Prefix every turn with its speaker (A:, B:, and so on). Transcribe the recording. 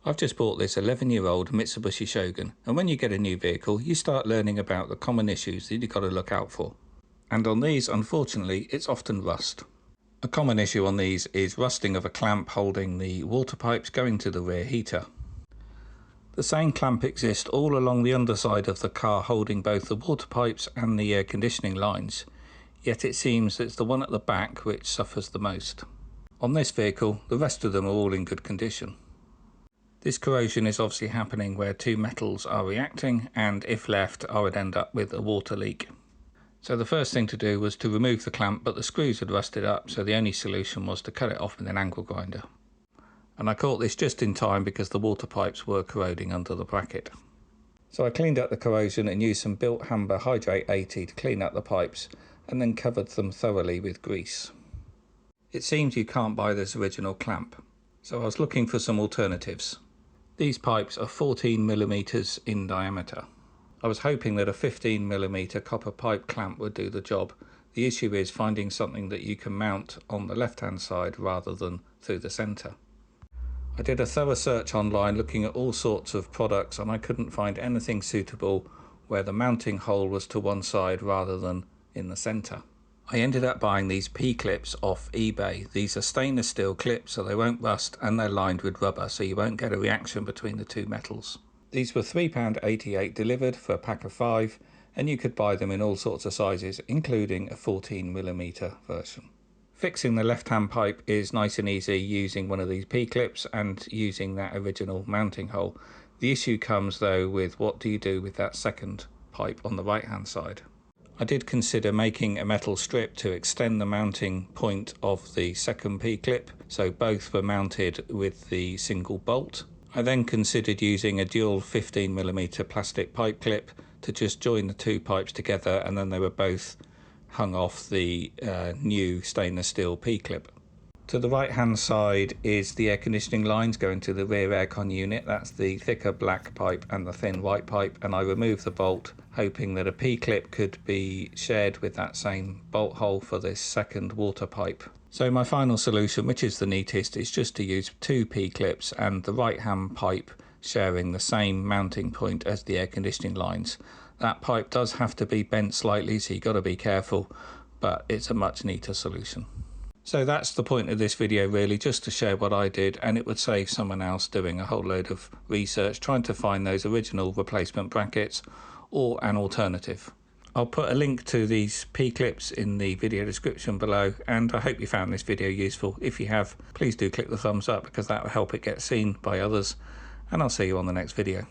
A: I've just bought this 11-year-old Mitsubishi Shogun, and when you get a new vehicle you start learning about the common issues that you've got to look out for. And on these, unfortunately, it's often rust. A common issue on these is rusting of a clamp holding the water pipes going to the rear heater. The same clamp exists all along the underside of the car holding both the water pipes and the air conditioning lines, yet it seems it's the one at the back which suffers the most. On this vehicle, the rest of them are all in good condition. This corrosion is obviously happening where two metals are reacting, and if left I would end up with a water leak. So the first thing to do was to remove the clamp, but the screws had rusted up, so the only solution was to cut it off with an angle grinder. And I caught this just in time because the water pipes were corroding under the bracket. So I cleaned up the corrosion and used some Built Hamber Hydrate 80 to clean up the pipes, and then covered them thoroughly with grease. It seems you can't buy this original clamp, so I was looking for some alternatives. These pipes are 14mm in diameter. I was hoping that a 15mm copper pipe clamp would do the job. The issue is finding something that you can mount on the left hand side rather than through the centre. I did a thorough search online looking at all sorts of products, and I couldn't find anything suitable where the mounting hole was to one side rather than in the centre. I ended up buying these P-clips off eBay. These are stainless steel clips so they won't rust, and they're lined with rubber so you won't get a reaction between the two metals. These were £3.88 delivered for a pack of 5, and you could buy them in all sorts of sizes, including a 14mm version. Fixing the left hand pipe is nice and easy using one of these P-clips and using that original mounting hole. The issue comes though with what do you do with that second pipe on the right hand side. I did consider making a metal strip to extend the mounting point of the second P-clip, so both were mounted with the single bolt. I then considered using a dual 15mm plastic pipe clip to just join the two pipes together, and then they were both hung off the new stainless steel P-clip. To the right hand side is the air conditioning lines going to the rear aircon unit. That's the thicker black pipe and the thin white pipe, and I removed the bolt hoping that a P-clip could be shared with that same bolt hole for this second water pipe. So my final solution, which is the neatest, is just to use two P-clips and the right hand pipe sharing the same mounting point as the air conditioning lines. That pipe does have to be bent slightly, so you've got to be careful, but it's a much neater solution. So that's the point of this video really, just to share what I did, and it would save someone else doing a whole load of research trying to find those original replacement brackets or an alternative. I'll put a link to these P-clips in the video description below, and I hope you found this video useful. If you have, please do click the thumbs up because that will help it get seen by others, and I'll see you on the next video.